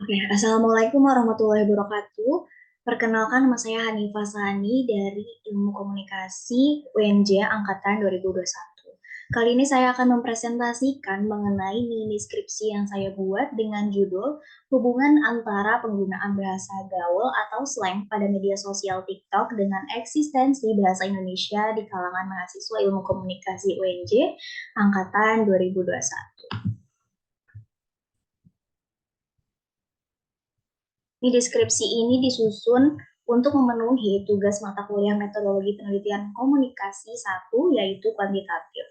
Oke, Assalamualaikum warahmatullahi wabarakatuh. Perkenalkan nama saya Hanifah Sani dari Ilmu Komunikasi UNJ Angkatan 2021. Kali ini saya akan mempresentasikan mengenai mini skripsi yang saya buat dengan judul Hubungan antara penggunaan bahasa gaul atau slang pada media sosial TikTok dengan eksistensi bahasa Indonesia di kalangan mahasiswa Ilmu Komunikasi UNJ Angkatan 2021. Di deskripsi ini disusun untuk memenuhi tugas mata kuliah metodologi penelitian komunikasi 1, yaitu kuantitatif.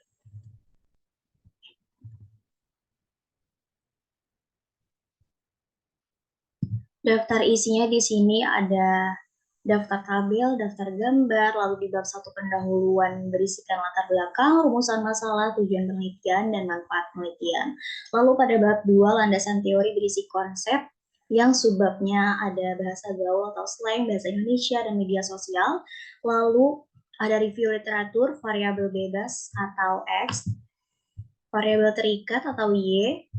Daftar isinya di sini ada daftar tabel, daftar gambar, lalu di bab 1 pendahuluan berisikan latar belakang, rumusan masalah, tujuan penelitian, dan manfaat penelitian. Lalu pada bab 2 landasan teori berisi konsep, yang subbabnya ada bahasa gaul atau slang, bahasa Indonesia, dan media sosial. Lalu ada review literatur, variabel bebas atau X, variabel terikat atau Y,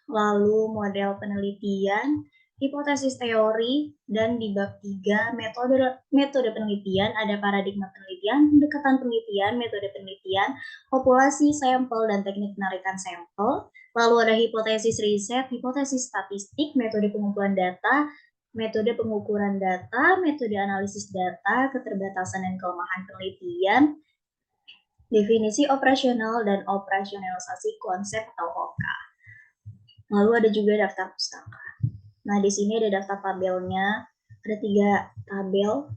lalu model penelitian, hipotesis teori, dan di bab 3 metode penelitian ada paradigma penelitian, pendekatan penelitian, metode penelitian, populasi sampel dan teknik penarikan sampel, lalu ada hipotesis riset, hipotesis statistik, metode pengumpulan data, metode pengukuran data, metode analisis data, keterbatasan dan kelemahan penelitian, definisi operasional dan operasionalisasi konsep atau OKA. Lalu ada juga daftar pustaka. Nah, di sini ada daftar tabelnya, ada 3 tabel.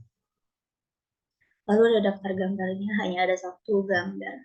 Lalu ada daftar gambarnya, hanya ada 1 gambar.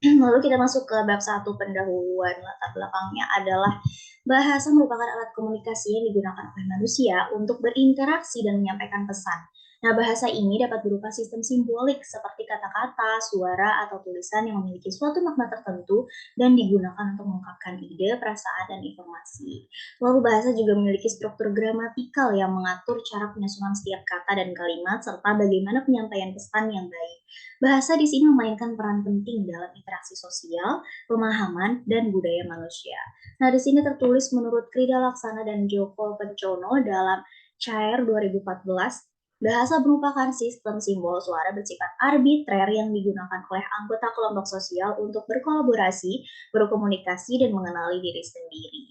Lalu kita masuk ke bab 1 pendahuluan. Latar belakangnya adalah bahasa merupakan alat komunikasi yang digunakan oleh manusia untuk berinteraksi dan menyampaikan pesan. Nah, bahasa ini dapat berupa sistem simbolik seperti kata-kata, suara, atau tulisan yang memiliki suatu makna tertentu dan digunakan untuk mengungkapkan ide, perasaan, dan informasi. Lalu bahasa juga memiliki struktur gramatikal yang mengatur cara penyusunan setiap kata dan kalimat serta bagaimana penyampaian pesan yang baik. Bahasa di sini memainkan peran penting dalam interaksi sosial, pemahaman, dan budaya manusia. Nah, di sini tertulis menurut Krida Laksana dan Joko Pencono dalam Cair 2014, bahasa merupakan sistem simbol suara bersifat arbitrer yang digunakan oleh anggota kelompok sosial untuk berkolaborasi, berkomunikasi, dan mengenali diri sendiri.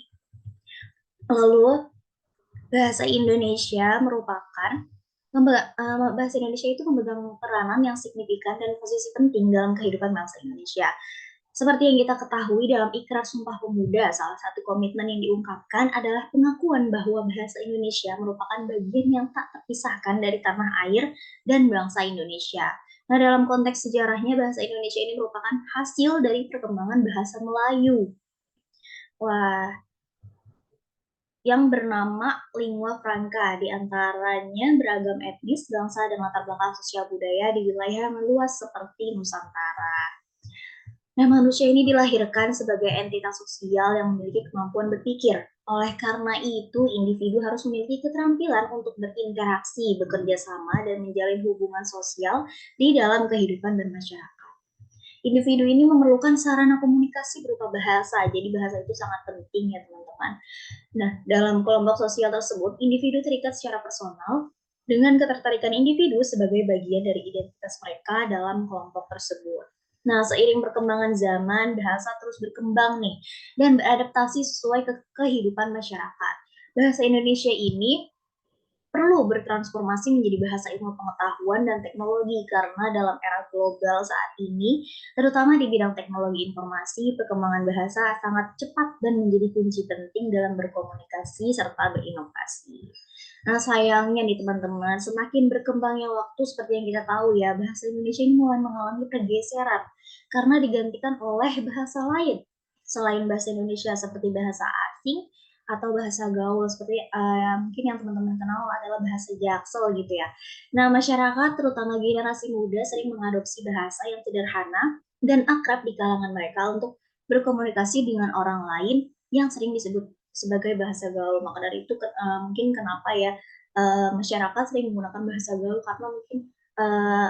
Lalu, bahasa Indonesia merupakan bahasa Indonesia itu memegang peranan yang signifikan dan posisi penting dalam kehidupan bangsa Indonesia. Seperti yang kita ketahui dalam Ikrar Sumpah Pemuda, salah satu komitmen yang diungkapkan adalah pengakuan bahwa bahasa Indonesia merupakan bagian yang tak terpisahkan dari tanah air dan bangsa Indonesia. Nah, dalam konteks sejarahnya, bahasa Indonesia ini merupakan hasil dari perkembangan bahasa Melayu. Wah, yang bernama lingua franca, di antaranya beragam etnis, bangsa, dan latar belakang sosial budaya di wilayah yang luas seperti Nusantara. Nah, manusia ini dilahirkan sebagai entitas sosial yang memiliki kemampuan berpikir. Oleh karena itu, individu harus memiliki keterampilan untuk berinteraksi, bekerja sama, dan menjalin hubungan sosial di dalam kehidupan bermasyarakat. Individu ini memerlukan sarana komunikasi berupa bahasa, jadi bahasa itu sangat penting ya teman-teman. Nah, dalam kelompok sosial tersebut, individu terikat secara personal dengan ketertarikan individu sebagai bagian dari identitas mereka dalam kelompok tersebut. Nah, seiring perkembangan zaman, bahasa terus berkembang nih dan beradaptasi sesuai kehidupan masyarakat. Bahasa Indonesia ini perlu bertransformasi menjadi bahasa ilmu pengetahuan dan teknologi karena dalam era global saat ini, terutama di bidang teknologi informasi, perkembangan bahasa sangat cepat dan menjadi kunci penting dalam berkomunikasi serta berinovasi. Nah, sayangnya nih teman-teman, semakin berkembangnya waktu seperti yang kita tahu ya, bahasa Indonesia ini mulai mengalami pergeseran karena digantikan oleh bahasa lain selain bahasa Indonesia seperti bahasa asing atau bahasa gaul seperti mungkin yang teman-teman kenal adalah bahasa Jaksel gitu ya. Nah, masyarakat terutama generasi muda sering mengadopsi bahasa yang sederhana dan akrab di kalangan mereka untuk berkomunikasi dengan orang lain yang sering disebut sebagai bahasa gaul. Maka dari itu mungkin kenapa ya masyarakat sering menggunakan bahasa gaul karena mungkin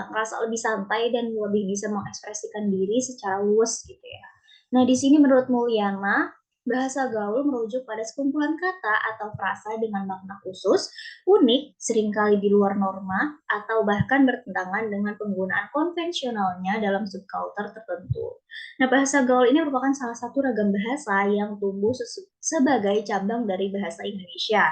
merasa lebih santai dan lebih bisa mengekspresikan diri secara luas gitu ya. Nah, di sini menurut Mulyana, Bahasa gaul merujuk pada sekumpulan kata atau frasa dengan makna khusus, unik, seringkali di luar norma, atau bahkan bertentangan dengan penggunaan konvensionalnya dalam subkultur tertentu. Nah, bahasa gaul ini merupakan salah satu ragam bahasa yang tumbuh sebagai cabang dari bahasa Indonesia.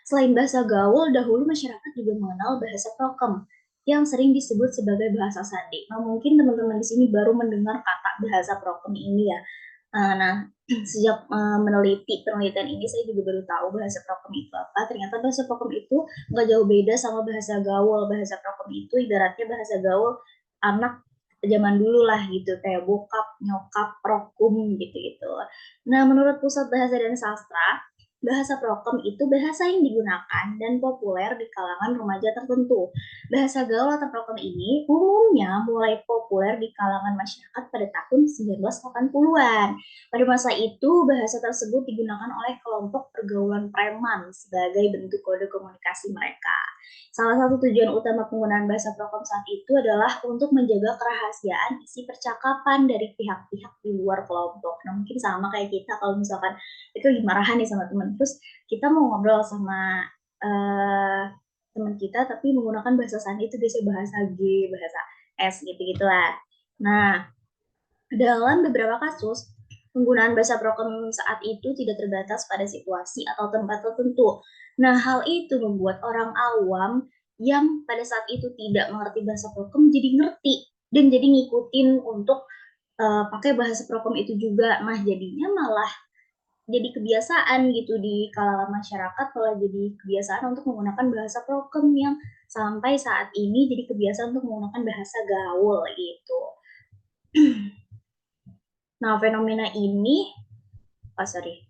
Selain bahasa gaul, dahulu masyarakat juga mengenal bahasa prokem yang sering disebut sebagai bahasa sandi. Nah, mungkin teman-teman di sini baru mendengar kata bahasa prokem ini ya. Nah, sejak meneliti penelitian ini, saya juga baru tahu bahasa prokem itu apa. Ternyata bahasa prokem itu nggak jauh beda sama bahasa gaul. Bahasa prokem itu ibaratnya bahasa gaul anak zaman dulu lah gitu, kayak bokap, nyokap, prokum gitu-gitu. Nah, menurut Pusat Bahasa dan Sastra, bahasa prokem itu bahasa yang digunakan dan populer di kalangan remaja tertentu. Bahasa gaul atau prokem ini umumnya mulai populer di kalangan masyarakat pada tahun 1980-an. Pada masa itu, bahasa tersebut digunakan oleh kelompok pergaulan preman sebagai bentuk kode komunikasi mereka. Salah satu tujuan utama penggunaan bahasa prokem saat itu adalah untuk menjaga kerahasiaan isi percakapan dari pihak-pihak di luar kelompok. Nah, mungkin sama kayak kita kalau misalkan itu lagi marahan nih sama teman, terus kita mau ngobrol sama teman kita tapi menggunakan bahasa sandi, itu biasanya bahasa G, bahasa S gitu-gitulah. Nah, dalam beberapa kasus, penggunaan bahasa prokem saat itu tidak terbatas pada situasi atau tempat tertentu. Nah, hal itu membuat orang awam yang pada saat itu tidak mengerti bahasa prokem jadi ngerti dan jadi ngikutin untuk pakai bahasa prokem itu juga. Nah, jadinya malah jadi kebiasaan gitu di kalangan masyarakat, malah jadi kebiasaan untuk menggunakan bahasa prokem yang sampai saat ini jadi kebiasaan untuk menggunakan bahasa gaul gitu. Nah, fenomena ini, sorry.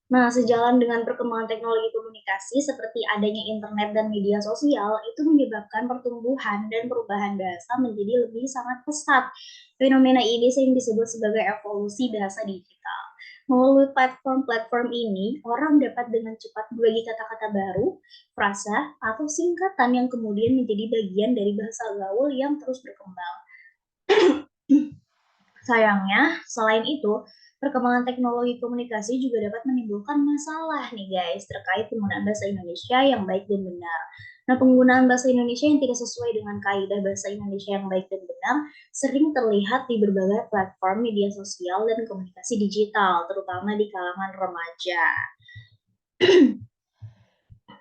Nah, sejalan dengan perkembangan teknologi komunikasi seperti adanya internet dan media sosial, itu menyebabkan pertumbuhan dan perubahan bahasa menjadi lebih sangat pesat. Fenomena ini sering disebut sebagai evolusi bahasa digital. Melalui platform-platform ini, orang dapat dengan cepat berbagi kata-kata baru, frasa, atau singkatan yang kemudian menjadi bagian dari bahasa gaul yang terus berkembang. Sayangnya, selain itu, perkembangan teknologi komunikasi juga dapat menimbulkan masalah nih guys, terkait penggunaan bahasa Indonesia yang baik dan benar. Nah, penggunaan bahasa Indonesia yang tidak sesuai dengan kaidah bahasa Indonesia yang baik dan benar sering terlihat di berbagai platform media sosial dan komunikasi digital, terutama di kalangan remaja.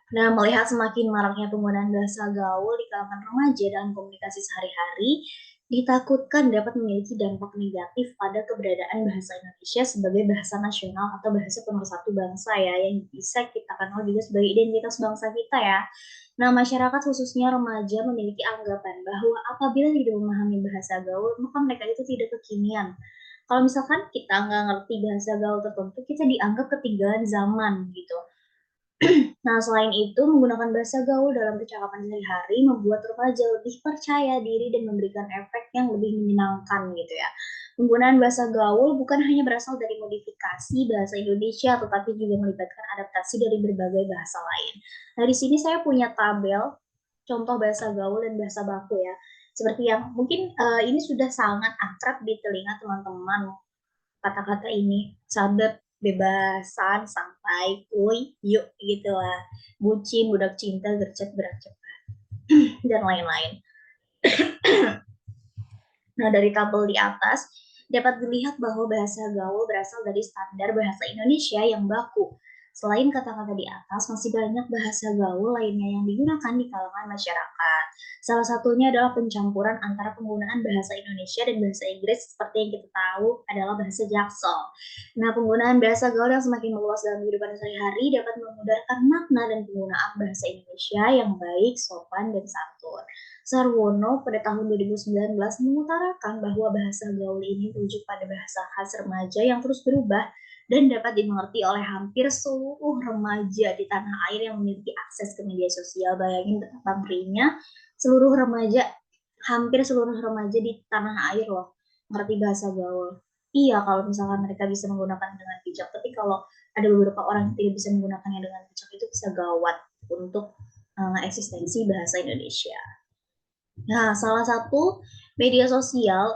Nah, melihat semakin maraknya penggunaan bahasa gaul di kalangan remaja dalam komunikasi sehari-hari, ditakutkan dapat memiliki dampak negatif pada keberadaan bahasa Indonesia sebagai bahasa nasional atau bahasa pemersatu bangsa ya, yang bisa kita kenal juga sebagai identitas bangsa kita ya. Nah, masyarakat khususnya remaja memiliki anggapan bahwa apabila tidak memahami bahasa gaul, maka mereka itu tidak kekinian. Kalau misalkan kita nggak ngerti bahasa gaul tertentu, kita dianggap ketinggalan zaman gitu. Nah, selain itu, menggunakan bahasa gaul dalam percakapan sehari-hari membuat remaja lebih percaya diri dan memberikan efek yang lebih menyenangkan gitu ya. Penggunaan bahasa gaul bukan hanya berasal dari modifikasi bahasa Indonesia, tetapi juga melibatkan adaptasi dari berbagai bahasa lain. Nah, di sini saya punya tabel contoh bahasa gaul dan bahasa baku ya. Seperti yang mungkin ini sudah sangat akrab di telinga teman-teman, kata-kata ini. Sahabat, bebasan, sampai, kuy, yuk gitu lah. Bucin, budak cinta, gercep, gerak cepat, dan lain-lain. Nah, dari tabel di atas, dapat dilihat bahwa bahasa gaul berasal dari standar bahasa Indonesia yang baku. Selain kata-kata di atas, masih banyak bahasa gaul lainnya yang digunakan di kalangan masyarakat. Salah satunya adalah pencampuran antara penggunaan bahasa Indonesia dan bahasa Inggris seperti yang kita tahu adalah bahasa Jaksel. Nah, penggunaan bahasa gaul yang semakin meluas dalam kehidupan sehari-hari dapat memudahkan makna dan penggunaan bahasa Indonesia yang baik, sopan, dan santun. Sarwono pada tahun 2019 mengutarakan bahwa bahasa gaul ini merujuk pada bahasa khas remaja yang terus berubah dan dapat dimengerti oleh hampir seluruh remaja di tanah air yang memiliki akses ke media sosial. Bayangin betapa ngerinya, hampir seluruh remaja di tanah air loh ngerti bahasa gaul. Iya, kalau misalkan mereka bisa menggunakan dengan bijak, tapi kalau ada beberapa orang yang tidak bisa menggunakannya dengan bijak, itu bisa gawat untuk eksistensi bahasa Indonesia. Nah, salah satu media sosial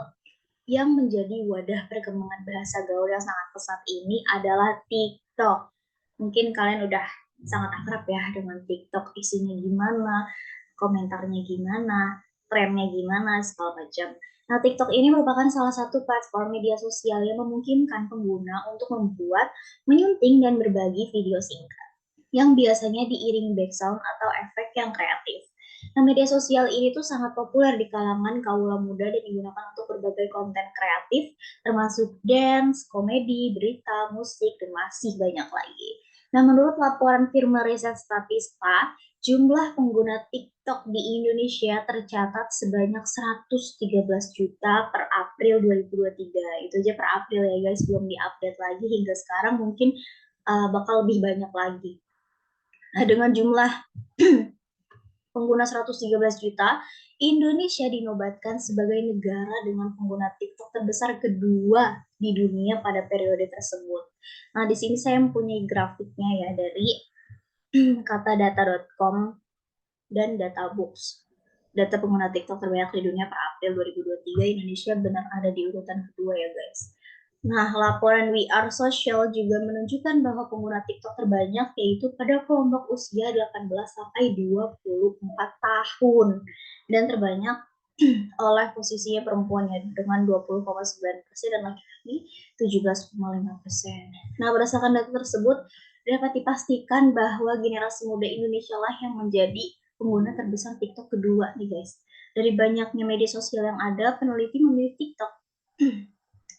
yang menjadi wadah perkembangan bahasa gaul yang sangat pesat ini adalah TikTok. Mungkin kalian udah sangat akrab ya dengan TikTok, isinya gimana, komentarnya gimana, trennya gimana, segala macam. Nah, TikTok ini merupakan salah satu platform media sosial yang memungkinkan pengguna untuk membuat, menyunting, dan berbagi video singkat yang biasanya diiringi background atau efek yang kreatif. Nah, media sosial ini tuh sangat populer di kalangan kaula muda dan digunakan untuk berbagai konten kreatif, termasuk dance, komedi, berita, musik, dan masih banyak lagi. Nah, menurut laporan firma riset Statista, jumlah pengguna TikTok di Indonesia tercatat sebanyak 113 juta per April 2023. Itu aja per April ya guys, belum diupdate lagi hingga sekarang, mungkin bakal lebih banyak lagi. Nah, dengan jumlah pengguna 113 juta, Indonesia dinobatkan sebagai negara dengan pengguna TikTok terbesar kedua di dunia pada periode tersebut. Nah, di sini saya mempunyai grafiknya ya dari katadata.com dan Databooks. Data pengguna TikTok terbanyak di dunia per April 2023, Indonesia benar ada di urutan kedua ya guys. Nah, laporan We Are Social juga menunjukkan bahwa pengguna TikTok terbanyak yaitu pada kelompok usia 18 sampai 24 tahun dan terbanyak oleh posisinya perempuannya dengan 20,9% dan laki-laki 17,5%. Nah, berdasarkan data tersebut dapat dipastikan bahwa generasi muda Indonesia lah yang menjadi pengguna terbesar TikTok kedua nih guys. Dari banyaknya media sosial yang ada, peneliti memilih TikTok.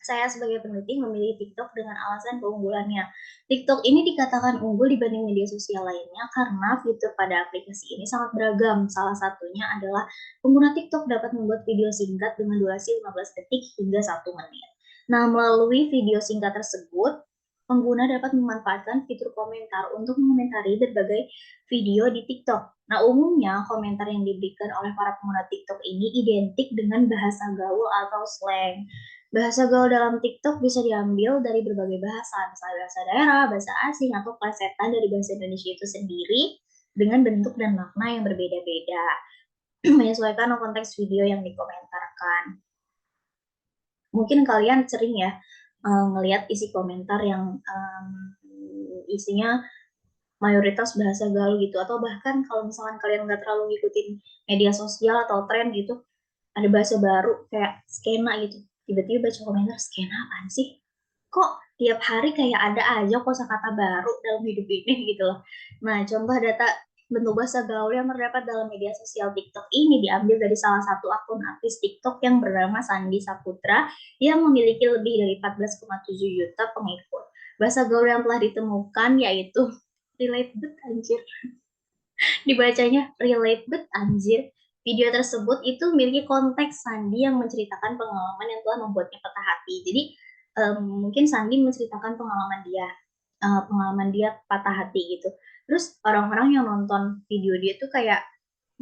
Saya sebagai peneliti memilih TikTok dengan alasan keunggulannya. TikTok ini dikatakan unggul dibanding media sosial lainnya karena fitur pada aplikasi ini sangat beragam. Salah satunya adalah pengguna TikTok dapat membuat video singkat dengan durasi 15 detik hingga 1 menit. Nah, melalui video singkat tersebut, pengguna dapat memanfaatkan fitur komentar untuk mengomentari berbagai video di TikTok. Nah, umumnya komentar yang diberikan oleh para pengguna TikTok ini identik dengan bahasa gaul atau slang. Bahasa gaul dalam TikTok bisa diambil dari berbagai bahasa, misalnya bahasa daerah, bahasa asing, atau plesetan dari bahasa Indonesia itu sendiri dengan bentuk dan makna yang berbeda-beda, menyesuaikan konteks video yang dikomentarkan. Mungkin kalian sering ya ngelihat isi komentar yang isinya mayoritas bahasa gaul gitu, atau bahkan kalau misalkan kalian nggak terlalu ngikutin media sosial atau tren gitu, ada bahasa baru kayak skena gitu, tiba-tiba baca komentar, skena apaan sih, kok tiap hari kayak ada aja kosakata baru dalam hidup ini gitu loh. Nah, contoh data bentuk bahasa gaul yang terdapat dalam media sosial TikTok ini diambil dari salah satu akun artis TikTok yang bernama Sandi Saputra yang memiliki lebih dari 14,7 juta pengikut. Bahasa gaul yang telah ditemukan yaitu relate bet anjir, dibacanya relate bet anjir. Video tersebut itu memiliki konteks Sandi yang menceritakan pengalaman yang telah membuatnya patah hati. Jadi mungkin Sandi menceritakan pengalaman dia patah hati gitu. Terus orang-orang yang nonton video dia tuh kayak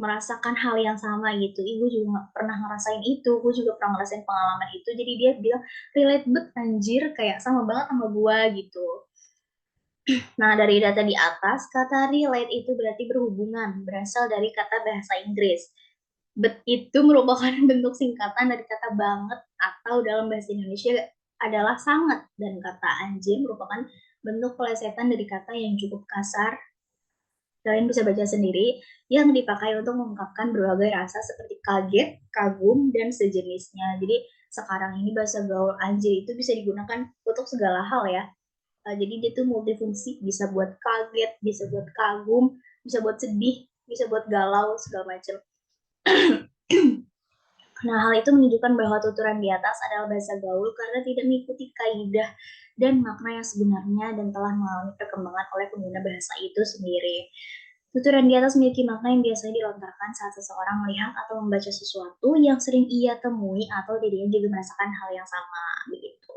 merasakan hal yang sama gitu. Ibu juga pernah ngerasain itu, gue juga pernah ngerasain pengalaman itu. Jadi dia bilang relate bet anjir, kayak sama banget sama gue gitu. Nah, dari data di atas, kata relate itu berarti berhubungan, berasal dari kata bahasa Inggris. Bet itu merupakan bentuk singkatan dari kata banget atau dalam bahasa Indonesia adalah sangat, dan kata anjir merupakan bentuk pelesetan dari kata yang cukup kasar. Kalian bisa baca sendiri, yang dipakai untuk mengungkapkan berbagai rasa seperti kaget, kagum, dan sejenisnya. Jadi sekarang ini bahasa gaul anjir itu bisa digunakan untuk segala hal ya. Jadi dia tuh multifungsi, bisa buat kaget, bisa buat kagum, bisa buat sedih, bisa buat galau, segala macam. Nah, hal itu menunjukkan bahwa tuturan di atas adalah bahasa gaul karena tidak mengikuti kaidah dan makna yang sebenarnya dan telah mengalami perkembangan oleh pengguna bahasa itu sendiri. Tuturan di atas memiliki makna yang biasanya dilontarkan saat seseorang melihat atau membaca sesuatu yang sering ia temui atau dirinya juga merasakan hal yang sama, begitu.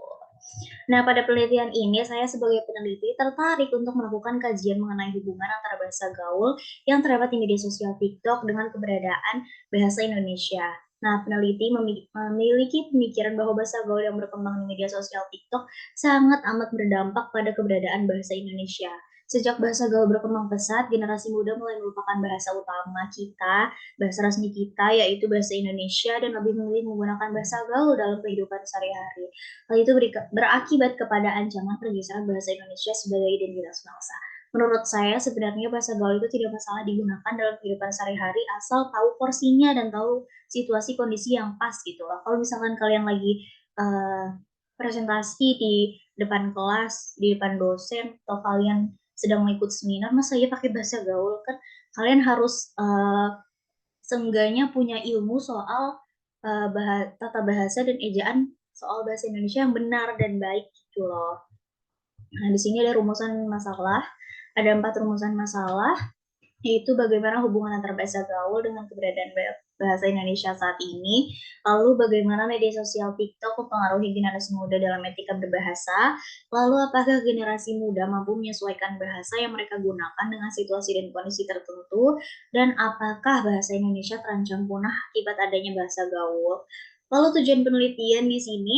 Nah, pada penelitian ini saya sebagai peneliti tertarik untuk melakukan kajian mengenai hubungan antara bahasa gaul yang terdapat di media sosial TikTok dengan keberadaan bahasa Indonesia. Nah, peneliti memiliki pemikiran bahwa bahasa gaul yang berkembang di media sosial TikTok sangat amat berdampak pada keberadaan bahasa Indonesia. Sejak bahasa gaul berkembang pesat, generasi muda mulai melupakan bahasa utama kita, bahasa resmi kita, yaitu bahasa Indonesia, dan lebih memilih menggunakan bahasa gaul dalam kehidupan sehari-hari. Hal itu berakibat kepada ancaman pergeseran bahasa Indonesia sebagai identitas bangsa. Menurut saya, sebenarnya bahasa gaul itu tidak masalah digunakan dalam kehidupan sehari-hari, asal tahu porsinya dan tahu situasi kondisi yang pas gitu loh. Kalau misalkan kalian lagi presentasi di depan kelas, di depan dosen, atau kalian sedang mengikuti seminar, masa ya pakai bahasa gaul? Kan kalian harus seenggaknya punya ilmu soal tata bahasa dan ejaan soal bahasa Indonesia yang benar dan baik gitu loh. Nah, di sini ada rumusan masalah, ada 4 rumusan masalah, yaitu bagaimana hubungan antara bahasa gaul dengan keberadaan bahasa Indonesia saat ini, lalu bagaimana media sosial TikTok mempengaruhi generasi muda dalam etika berbahasa, lalu apakah generasi muda mampu menyesuaikan bahasa yang mereka gunakan dengan situasi dan kondisi tertentu, dan apakah bahasa Indonesia terancam punah akibat adanya bahasa gaul. Lalu tujuan penelitian di sini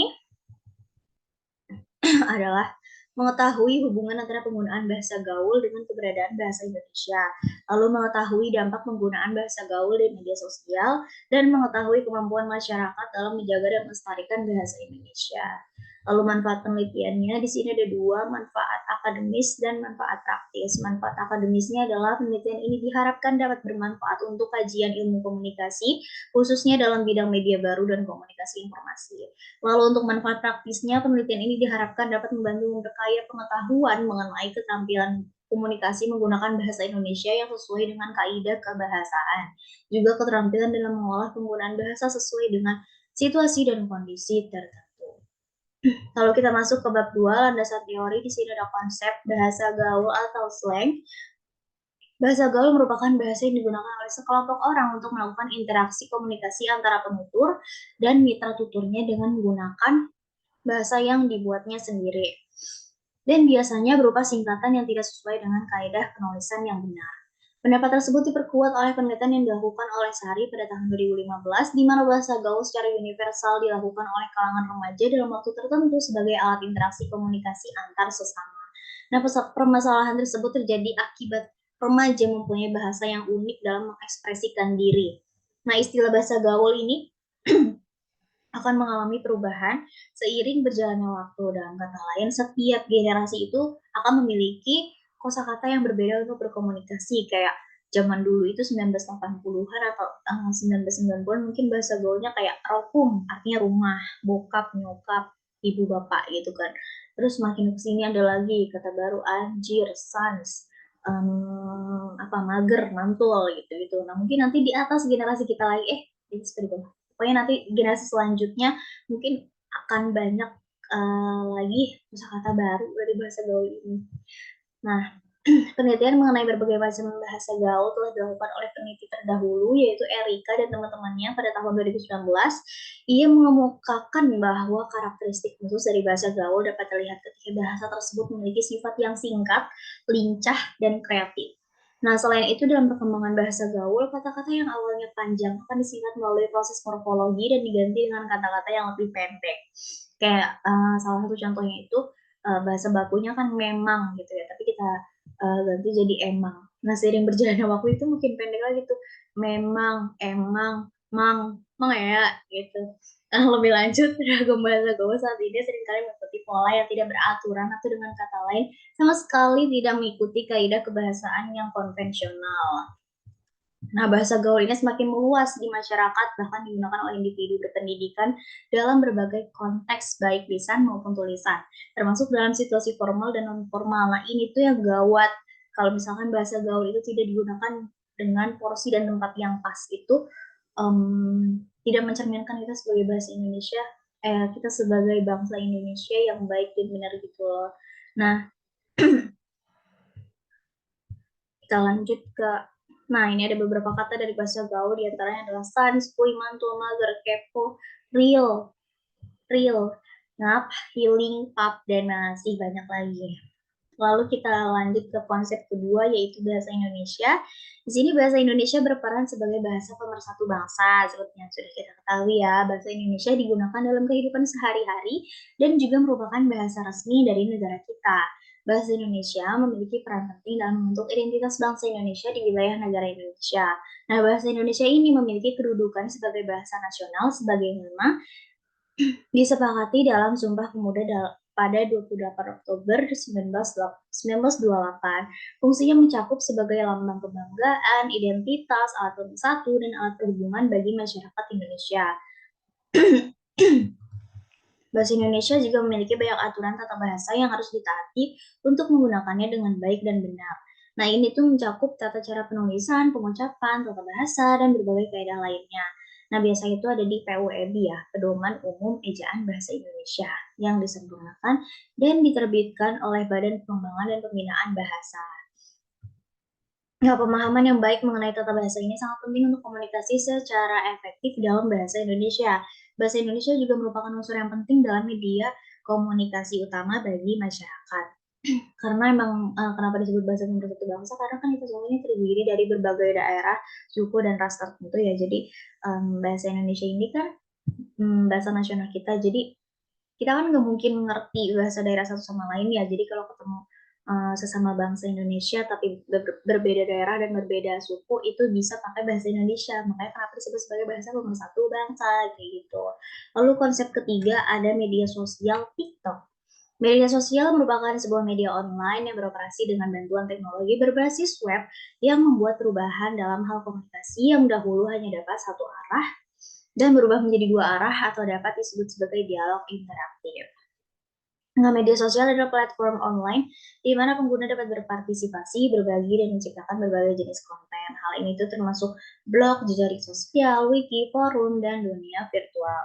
adalah mengetahui hubungan antara penggunaan bahasa gaul dengan keberadaan bahasa Indonesia, lalu mengetahui dampak penggunaan bahasa gaul di media sosial, dan mengetahui kemampuan masyarakat dalam menjaga dan melestarikan bahasa Indonesia. Lalu manfaat penelitiannya di sini ada 2, manfaat akademis dan manfaat praktis. Manfaat akademisnya adalah penelitian ini diharapkan dapat bermanfaat untuk kajian ilmu komunikasi, khususnya dalam bidang media baru dan komunikasi informasi. Lalu untuk manfaat praktisnya, penelitian ini diharapkan dapat membantu memperkaya pengetahuan mengenai keterampilan komunikasi menggunakan bahasa Indonesia yang sesuai dengan kaidah kebahasaan. Juga keterampilan dalam mengolah penggunaan bahasa sesuai dengan situasi dan kondisi tertentu. Kalau kita masuk ke bab 2, landasan teori, di sini ada konsep bahasa gaul atau slang. Bahasa gaul merupakan bahasa yang digunakan oleh sekelompok orang untuk melakukan interaksi komunikasi antara penutur dan mitra tuturnya dengan menggunakan bahasa yang dibuatnya sendiri. Dan biasanya berupa singkatan yang tidak sesuai dengan kaidah penulisan yang benar. Pendapat tersebut diperkuat oleh penelitian yang dilakukan oleh Sari pada tahun 2015, di mana bahasa gaul secara universal dilakukan oleh kalangan remaja dalam waktu tertentu sebagai alat interaksi komunikasi antar sesama. Nah, permasalahan tersebut terjadi akibat remaja mempunyai bahasa yang unik dalam mengekspresikan diri. Nah, istilah bahasa gaul ini akan mengalami perubahan seiring berjalannya waktu. Dalam kata lain, setiap generasi itu akan memiliki kosakata yang berbeda untuk berkomunikasi. Kayak zaman dulu itu 1980-an atau 1990-an mungkin bahasa gaulnya kayak rokum, artinya rumah, bokap, nyokap, ibu bapak gitu kan. Terus makin kesini ada lagi kata baru anjir, sans, mager, mantul gitu. Nah mungkin nanti di atas generasi kita lagi, itu seperti itu. Pokoknya nanti generasi selanjutnya mungkin akan banyak lagi kosakata baru dari bahasa gaul ini. Nah, penelitian mengenai berbagai macam bahasa gaul telah dilakukan oleh peneliti terdahulu, yaitu Erika dan teman-temannya pada tahun 2019. Ia mengemukakan bahwa karakteristik khusus dari bahasa gaul dapat terlihat ketika bahasa tersebut memiliki sifat yang singkat, lincah, dan kreatif. Nah, selain itu dalam perkembangan bahasa gaul, kata-kata yang awalnya panjang akan disingkat melalui proses morfologi dan diganti dengan kata-kata yang lebih pendek. Kayak salah satu contohnya itu bahasa bakunya kan memang gitu ya, tapi kita ganti jadi emang. Nah, seiring berjalannya waktu itu mungkin pendek lagi tuh. Memang, emang, mang ya, gitu. Lebih lanjut, ragam bahasa gaul saat ini seringkali mengikuti pola yang tidak beraturan atau dengan kata lain, sama sekali tidak mengikuti kaidah kebahasaan yang konvensional. Nah, bahasa gaul ini semakin meluas di masyarakat, bahkan digunakan oleh individu berpendidikan dalam berbagai konteks, baik lisan maupun tulisan, termasuk dalam situasi formal dan non-formal. Nah, ini tuh yang gawat. Kalau misalkan bahasa gaul itu tidak digunakan dengan porsi dan tempat yang pas, itu tidak mencerminkan kita sebagai bahasa Indonesia, kita sebagai bangsa Indonesia yang baik dan benar gitu loh. Nah, kita lanjut ke Nah, ini ada beberapa kata dari bahasa gaul, diantaranya adalah sans, puy, mantul, mager, kepo, real, ngap, healing, pap, dan masih banyak lagi. Lalu kita lanjut ke konsep kedua, yaitu bahasa Indonesia. Di sini bahasa Indonesia berperan sebagai bahasa pemersatu bangsa, seperti yang sudah kita ketahui ya. Bahasa Indonesia digunakan dalam kehidupan sehari-hari dan juga merupakan bahasa resmi dari negara kita. Bahasa Indonesia memiliki peran penting dalam membentuk identitas bangsa Indonesia di wilayah negara Indonesia. Nah, bahasa Indonesia ini memiliki kedudukan sebagai bahasa nasional sebagaimana disepakati dalam Sumpah Pemuda pada 28 Oktober 1928. Fungsinya mencakup sebagai lambang kebanggaan, identitas, alat pemersatu, dan alat perhubungan bagi masyarakat Indonesia. Bahasa Indonesia juga memiliki banyak aturan tata bahasa yang harus ditaati untuk menggunakannya dengan baik dan benar. Nah, ini tuh mencakup tata cara penulisan, pengucapan, tata bahasa, dan berbagai kaidah lainnya. Nah, biasanya itu ada di PUEB ya, Pedoman Umum Ejaan Bahasa Indonesia, yang disempurnakan dan diterbitkan oleh Badan Pengembangan dan Pembinaan Bahasa. Nah, pemahaman yang baik mengenai tata bahasa ini sangat penting untuk komunikasi secara efektif dalam bahasa Indonesia. Bahasa Indonesia juga merupakan unsur yang penting dalam media komunikasi utama bagi masyarakat. Karena emang kenapa disebut bahasa pemersatu bangsa? Karena kan itu semuanya terdiri dari berbagai daerah, suku dan ras tertentu ya. Jadi bahasa Indonesia ini kan bahasa nasional kita. Jadi kita kan nggak mungkin ngerti bahasa daerah satu sama lain ya. Jadi kalau ketemu sesama bangsa Indonesia tapi berbeda daerah dan berbeda suku itu bisa pakai bahasa Indonesia. Makanya kenapa disebut sebagai bahasa pemersatu bangsa kayak gitu. Lalu konsep ketiga ada media sosial TikTok. Media sosial merupakan sebuah media online yang beroperasi dengan bantuan teknologi berbasis web yang membuat perubahan dalam hal komunikasi yang dahulu hanya dapat satu arah dan berubah menjadi dua arah atau dapat disebut sebagai dialog interaktif. Nah, media sosial adalah platform online di mana pengguna dapat berpartisipasi, berbagi, dan menciptakan berbagai jenis konten. Hal ini itu termasuk blog, jejaring sosial, wiki, forum, dan dunia virtual.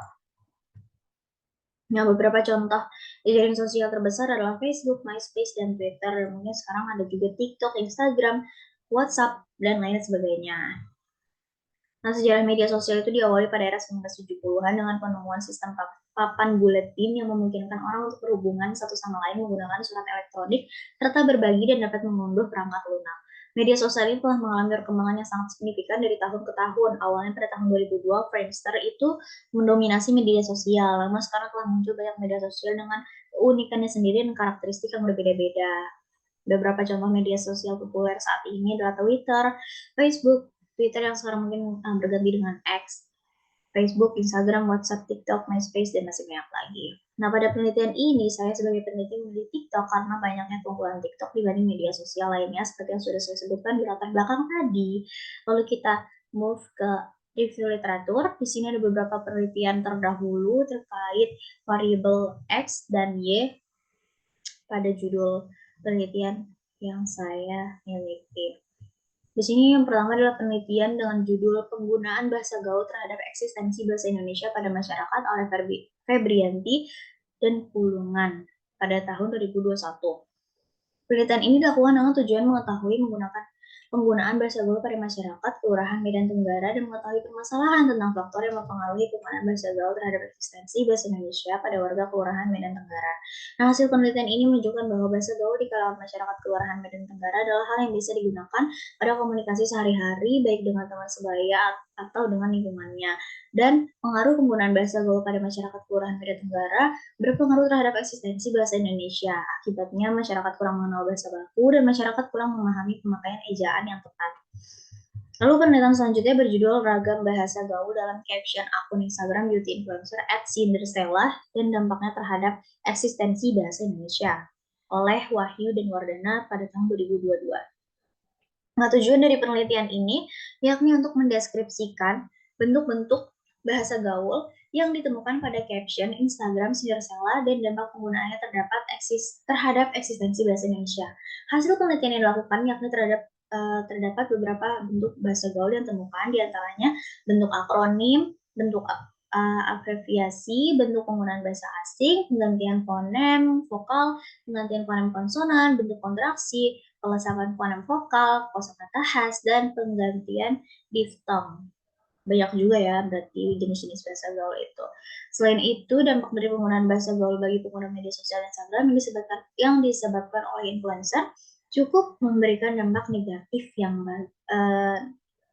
Nah, beberapa contoh jejaring sosial terbesar adalah Facebook, MySpace, dan Twitter. Mungkin sekarang ada juga TikTok, Instagram, WhatsApp, dan lain sebagainya. Nah, sejarah media sosial itu diawali pada era 1970-an dengan penemuan sistem papan buletin yang memungkinkan orang untuk berhubungan satu sama lain menggunakan surat elektronik serta berbagi dan dapat mengunduh perangkat lunak. Media sosial ini telah mengalami perkembangan yang sangat signifikan dari tahun ke tahun. Awalnya pada tahun 2002, Friendster itu mendominasi media sosial. Namun sekarang telah muncul banyak media sosial dengan keunikannya sendiri dan karakteristik yang berbeda-beda. Beberapa contoh media sosial populer saat ini adalah Twitter, Facebook, Twitter yang sekarang mungkin berganti dengan X, Facebook, Instagram, WhatsApp, TikTok, MySpace, dan masih banyak lagi. Nah, pada penelitian ini, saya sebagai peneliti memilih TikTok karena banyaknya keunggulan TikTok dibanding media sosial lainnya, seperti yang sudah saya sebutkan di latar belakang tadi. Lalu kita move ke review literatur. Di sini ada beberapa penelitian terdahulu terkait variabel X dan Y pada judul penelitian yang saya miliki. Di sini yang pertama adalah penelitian dengan judul Penggunaan Bahasa Gaul terhadap Eksistensi Bahasa Indonesia pada Masyarakat oleh Febrianti dan Pulungan pada tahun 2021. Penelitian ini dilakukan dengan tujuan mengetahui penggunaan bahasa gaul pada masyarakat Kelurahan Medan Tenggara dan mengetahui permasalahan tentang faktor yang mempengaruhi penggunaan bahasa gaul terhadap eksistensi bahasa Indonesia pada warga Kelurahan Medan Tenggara. Nah, hasil penelitian ini menunjukkan bahwa bahasa gaul di kalangan masyarakat Kelurahan Medan Tenggara adalah hal yang bisa digunakan pada komunikasi sehari-hari baik dengan teman sebaya atau dengan lingkungannya. Dan pengaruh penggunaan bahasa gaul pada masyarakat Kelurahan Medan Tenggara berpengaruh terhadap eksistensi bahasa Indonesia. Akibatnya, masyarakat kurang mengenal bahasa baku dan masyarakat kurang memahami pemakaian ejaan yang tepat. Lalu penelitian selanjutnya berjudul Ragam Bahasa Gaul dalam caption akun Instagram beauty influencer @cinderstella dan dampaknya terhadap eksistensi bahasa Indonesia oleh Wahyu dan Wardana pada tahun 2022. Nah, tujuan dari penelitian ini yakni untuk mendeskripsikan bentuk-bentuk bahasa gaul yang ditemukan pada caption Instagram Cinderstella dan dampak penggunaannya terhadap eksistensi bahasa Indonesia. Hasil penelitian yang dilakukan yakni terdapat beberapa bentuk bahasa gaul yang ditemukan, diantaranya bentuk akronim, bentuk abreviasi, bentuk penggunaan bahasa asing, penggantian fonem vokal, penggantian fonem konsonan, bentuk kontraksi, pengesahan fonem vokal, kosakata khas, dan penggantian diftong. Banyak juga ya berarti jenis-jenis bahasa gaul itu. Selain itu, dampak dari penggunaan bahasa gaul bagi pengguna media sosial Instagram yang disebabkan oleh influencer cukup memberikan dampak negatif yang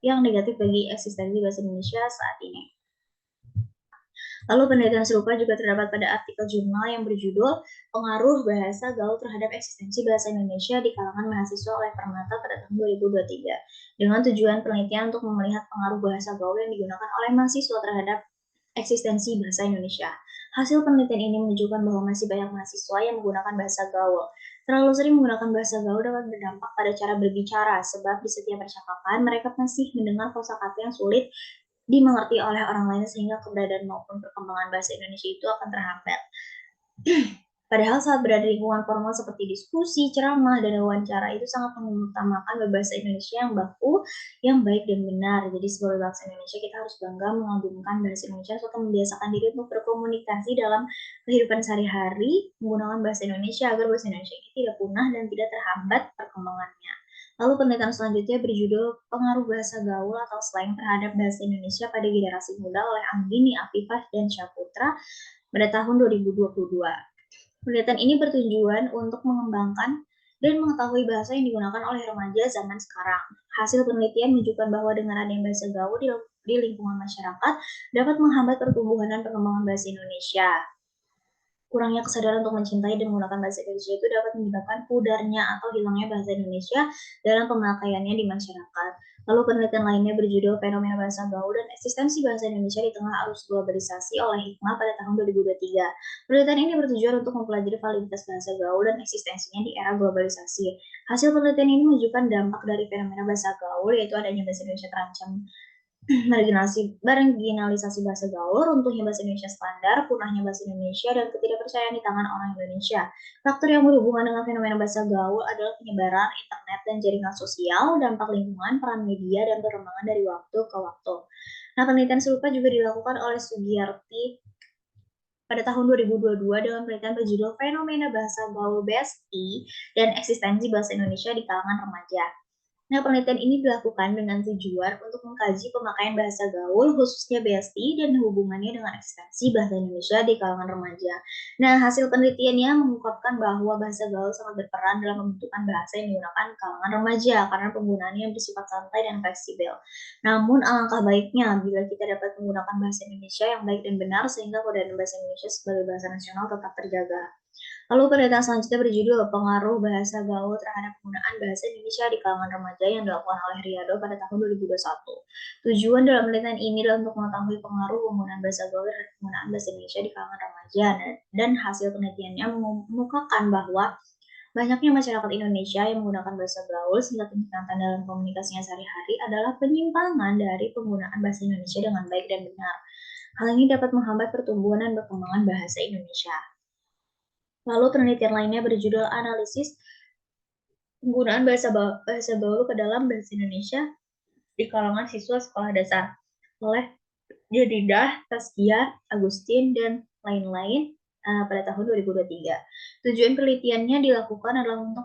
negatif bagi eksistensi bahasa Indonesia saat ini. Lalu penelitian serupa juga terdapat pada artikel jurnal yang berjudul Pengaruh Bahasa Gaul Terhadap Eksistensi Bahasa Indonesia di kalangan mahasiswa oleh Permata pada tahun 2023, dengan tujuan penelitian untuk melihat pengaruh bahasa gaul yang digunakan oleh mahasiswa terhadap eksistensi bahasa Indonesia. Hasil penelitian ini menunjukkan bahwa masih banyak mahasiswa yang menggunakan bahasa gaul. Terlalu sering menggunakan bahasa gaul dapat berdampak pada cara berbicara, sebab di setiap percakapan mereka masih mendengar kosakata yang sulit dimengerti oleh orang lain sehingga keberadaan maupun perkembangan bahasa Indonesia itu akan terhambat. Padahal saat berada di lingkungan formal seperti diskusi, ceramah, dan wawancara itu sangat mengutamakan berbahasa Indonesia yang baku, yang baik dan benar. Jadi sebagai bangsa Indonesia kita harus bangga mengagungkan bahasa Indonesia serta membiasakan diri untuk berkomunikasi dalam kehidupan sehari-hari menggunakan bahasa Indonesia agar bahasa Indonesia ini tidak punah dan tidak terhambat perkembangannya. Lalu penelitian selanjutnya berjudul Pengaruh Bahasa Gaul atau Slang terhadap Bahasa Indonesia pada Generasi Muda oleh Anggini, Afifah, dan Syaputra pada tahun 2022. Penelitian ini bertujuan untuk mengembangkan dan mengetahui bahasa yang digunakan oleh remaja zaman sekarang. Hasil penelitian menunjukkan bahwa dengan adanya bahasa gaul di lingkungan masyarakat dapat menghambat pertumbuhan dan perkembangan bahasa Indonesia. Kurangnya kesadaran untuk mencintai dan menggunakan bahasa Indonesia itu dapat menyebabkan pudarnya atau hilangnya bahasa Indonesia dalam pemakaiannya di masyarakat. Lalu penelitian lainnya berjudul Fenomena Bahasa Gaul dan Eksistensi Bahasa Indonesia di Tengah Arus Globalisasi oleh Hikmah pada tahun 2023. Penelitian ini bertujuan untuk mempelajari validitas bahasa gaul dan eksistensinya di era globalisasi. Hasil penelitian ini menunjukkan dampak dari fenomena bahasa gaul, yaitu adanya bahasa Indonesia terancam marginalisasi bahasa gaul, runtuhnya bahasa Indonesia standar, punahnya bahasa Indonesia, dan ketidakpercayaan di tangan orang Indonesia. Faktor yang berhubungan dengan fenomena bahasa gaul adalah penyebaran internet dan jaringan sosial, dampak lingkungan, peran media, dan perkembangan dari waktu ke waktu. Nah, penelitian serupa juga dilakukan oleh Sugiyarti pada tahun 2022 dalam penelitian berjudul Fenomena Bahasa Gaul BSI dan Eksistensi Bahasa Indonesia di Kalangan Remaja. Nah, penelitian ini dilakukan dengan tujuan untuk mengkaji pemakaian bahasa gaul, khususnya BSI, dan hubungannya dengan eksistensi bahasa Indonesia di kalangan remaja. Nah, hasil penelitiannya mengungkapkan bahwa bahasa gaul sangat berperan dalam pembentukan bahasa yang digunakan di kalangan remaja karena penggunaannya bersifat santai dan fleksibel. Namun, alangkah baiknya bila kita dapat menggunakan bahasa Indonesia yang baik dan benar sehingga kode bahasa Indonesia sebagai bahasa nasional tetap terjaga. Lalu penelitian selanjutnya berjudul Pengaruh Bahasa Gaul Terhadap Penggunaan Bahasa Indonesia di Kalangan Remaja yang dilakukan oleh Riyado pada tahun 2021. Tujuan dalam penelitian ini adalah untuk mengetahui pengaruh penggunaan bahasa gaul terhadap penggunaan bahasa Indonesia di kalangan remaja, dan hasil penelitiannya mengemukakan bahwa banyaknya masyarakat Indonesia yang menggunakan bahasa gaul sehingga tingkatan dalam komunikasinya sehari-hari adalah penyimpangan dari penggunaan bahasa Indonesia dengan baik dan benar. Hal ini dapat menghambat pertumbuhan dan perkembangan bahasa Indonesia. Lalu penelitian lainnya berjudul Analisis Penggunaan bahasa gaul ke dalam bahasa Indonesia di kalangan siswa sekolah dasar oleh Jadidah, Taskia, Agustin, dan lain-lain pada tahun 2023. Tujuan penelitiannya dilakukan adalah untuk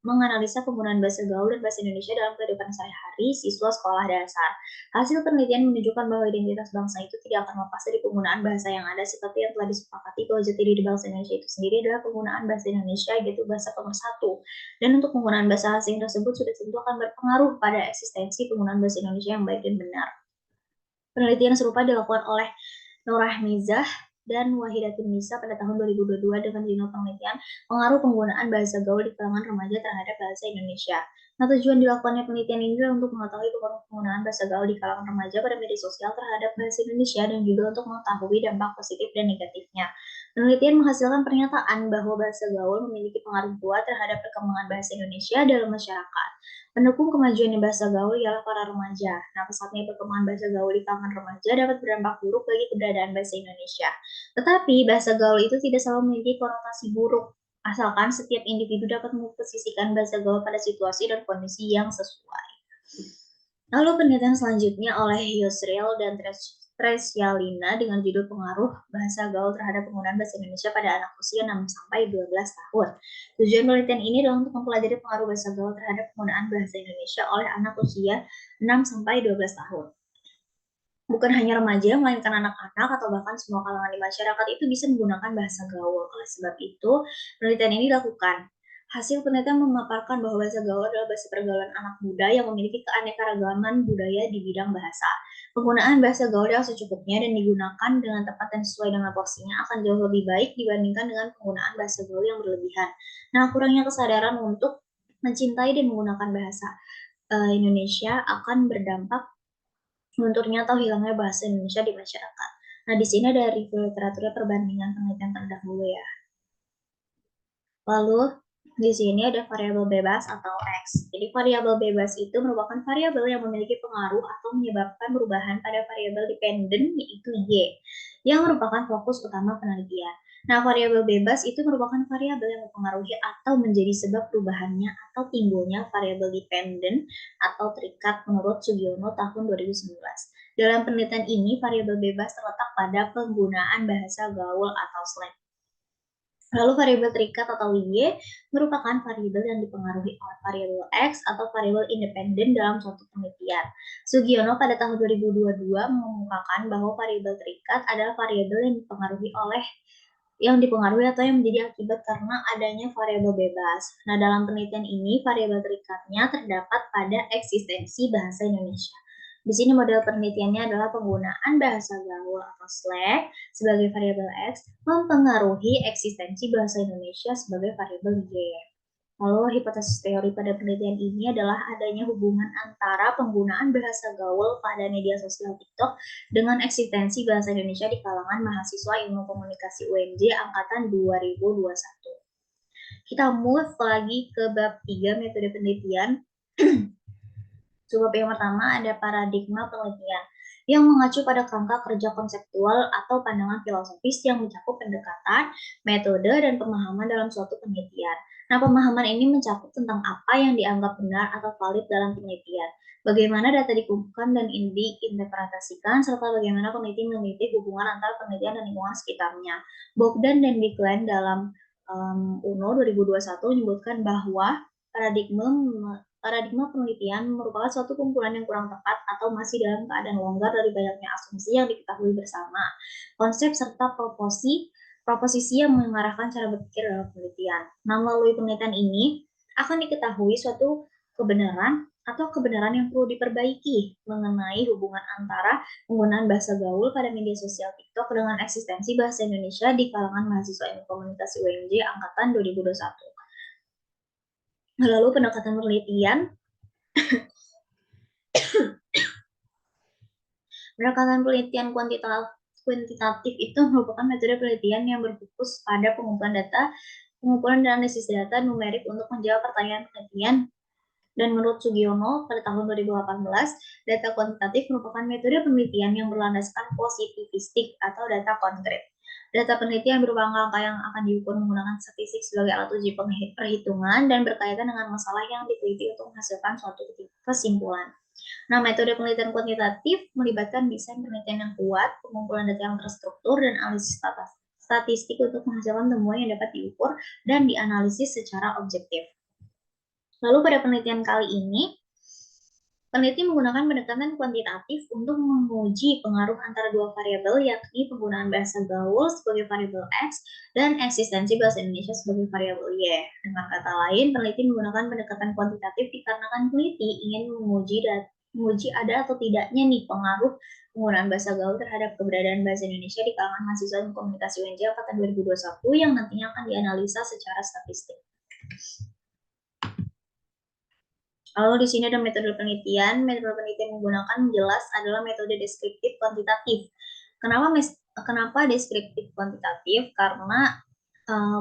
menganalisa penggunaan bahasa gaul dan bahasa Indonesia dalam kehidupan sehari-hari siswa sekolah dasar. Hasil penelitian menunjukkan bahwa identitas bangsa itu tidak akan lepas dari penggunaan bahasa yang ada, seperti yang telah disepakati bahwa jati diri bangsa Indonesia itu sendiri adalah penggunaan bahasa Indonesia, yaitu bahasa pemersatu. Dan untuk penggunaan bahasa asing tersebut sudah tentu akan berpengaruh pada eksistensi penggunaan bahasa Indonesia yang baik dan benar. Penelitian serupa dilakukan oleh Nurah Mizah dan Wahidatun Nisa pada tahun 2022 dengan judul penelitian Pengaruh Penggunaan Bahasa Gaul di Kalangan Remaja Terhadap Bahasa Indonesia. Nah, tujuan dilakukannya penelitian ini adalah untuk mengetahui pengaruh penggunaan bahasa gaul di kalangan remaja pada media sosial terhadap bahasa Indonesia dan juga untuk mengetahui dampak positif dan negatifnya. Penelitian menghasilkan pernyataan bahwa bahasa gaul memiliki pengaruh kuat terhadap perkembangan bahasa Indonesia dalam masyarakat. Pendukung kemajuan bahasa gaul ialah para remaja. Nah, pesatnya perkembangan bahasa gaul di kalangan remaja dapat berdampak buruk bagi keberadaan bahasa Indonesia. Tetapi bahasa gaul itu tidak selalu memiliki konotasi buruk, asalkan setiap individu dapat memposisikan bahasa gaul pada situasi dan kondisi yang sesuai. Lalu penelitian selanjutnya oleh Yusril dan Tresyalina dengan judul Pengaruh Bahasa Gaul Terhadap Penggunaan Bahasa Indonesia pada Anak Usia 6-12 tahun. Tujuan penelitian ini adalah untuk mempelajari pengaruh bahasa gaul terhadap penggunaan bahasa Indonesia oleh anak usia 6-12 tahun. Bukan hanya remaja, melainkan anak-anak atau bahkan semua kalangan di masyarakat itu bisa menggunakan bahasa gaul. Oleh sebab itu, penelitian ini dilakukan. Hasil penelitian memaparkan bahwa bahasa gaul adalah bahasa pergaulan anak muda yang memiliki keanekaragaman budaya di bidang bahasa. Penggunaan bahasa gaul yang secukupnya dan digunakan dengan tepat dan sesuai dengan porsinya akan jauh lebih baik dibandingkan dengan penggunaan bahasa gaul yang berlebihan. Nah, kurangnya kesadaran untuk mencintai dan menggunakan bahasa Indonesia akan berdampak lunturnya atau hilangnya bahasa Indonesia di masyarakat. Nah, di sini ada review literaturnya perbandingan penelitian terdahulu ya. Lalu di sini ada variabel bebas atau X. Jadi variabel bebas itu merupakan variabel yang memiliki pengaruh atau menyebabkan perubahan pada variabel dependen yaitu Y, yang merupakan fokus utama penelitian. Nah, variabel bebas itu merupakan variabel yang mempengaruhi atau menjadi sebab perubahannya atau timbulnya variabel dependen atau terikat menurut Sugiono tahun 2019. Dalam penelitian ini, variabel bebas terletak pada penggunaan bahasa gaul atau slang. Lalu variabel terikat atau Y merupakan variabel yang dipengaruhi oleh variabel X atau variabel independen dalam suatu penelitian. Sugiono pada tahun 2022 mengungkapkan bahwa variabel terikat adalah variabel yang dipengaruhi atau yang menjadi akibat karena adanya variabel bebas. Nah, dalam penelitian ini variabel terikatnya terdapat pada eksistensi bahasa Indonesia. Di sini model penelitiannya adalah penggunaan bahasa gaul atau slang sebagai variabel X mempengaruhi eksistensi bahasa Indonesia sebagai variabel Y. Lalu hipotesis teori pada penelitian ini adalah adanya hubungan antara penggunaan bahasa gaul pada media sosial TikTok dengan eksistensi bahasa Indonesia di kalangan mahasiswa Ilmu Komunikasi UNJ angkatan 2021. Kita move lagi ke bab 3 metode penelitian. Sebab yang pertama ada paradigma penelitian yang mengacu pada kerangka kerja konseptual atau pandangan filosofis yang mencakup pendekatan, metode, dan pemahaman dalam suatu penelitian. Nah, pemahaman ini mencakup tentang apa yang dianggap benar atau valid dalam penelitian, bagaimana data dikumpulkan dan diinterpretasikan, serta bagaimana peneliti meneliti hubungan antara penelitian dan lingkungan sekitarnya. Bogdan dan Bigland dalam UNO 2021 menyebutkan bahwa paradigma penelitian merupakan suatu kumpulan yang kurang tepat atau masih dalam keadaan longgar dari banyaknya asumsi yang diketahui bersama, konsep serta proposisi yang mengarahkan cara berpikir dalam penelitian. Nah, melalui penelitian ini akan diketahui suatu kebenaran atau kebenaran yang perlu diperbaiki mengenai hubungan antara penggunaan bahasa gaul pada media sosial TikTok dengan eksistensi bahasa Indonesia di kalangan mahasiswa Ilmu Komunikasi UNJ angkatan 2021. Lalu pendekatan penelitian kuantitatif itu merupakan metode penelitian yang berfokus pada pengumpulan dan analisis data numerik untuk menjawab pertanyaan penelitian. Dan menurut Sugiono pada tahun 2018, data kuantitatif merupakan metode penelitian yang berlandaskan positivistik atau data konkret. Data penelitian berupa angka yang akan diukur menggunakan statistik sebagai alat uji perhitungan dan berkaitan dengan masalah yang diteliti untuk menghasilkan suatu kesimpulan. Nah, metode penelitian kuantitatif melibatkan desain penelitian yang kuat, pengumpulan data yang terstruktur, dan analisis statistik untuk menghasilkan temuan yang dapat diukur dan dianalisis secara objektif. Lalu pada penelitian kali ini, peneliti menggunakan pendekatan kuantitatif untuk menguji pengaruh antara dua variabel, yakni penggunaan bahasa gaul sebagai variabel X dan eksistensi bahasa Indonesia sebagai variabel Y. Dengan kata lain, peneliti menggunakan pendekatan kuantitatif dikarenakan peneliti ingin menguji ada atau tidaknya nih pengaruh penggunaan bahasa gaul terhadap keberadaan bahasa Indonesia di kalangan mahasiswa komunikasi UNJ angkatan 2021 yang nantinya akan dianalisa secara statistik. Lalu di sini ada metode penelitian. Metode penelitian yang digunakan jelas adalah metode deskriptif kuantitatif. Kenapa deskriptif kuantitatif? Karena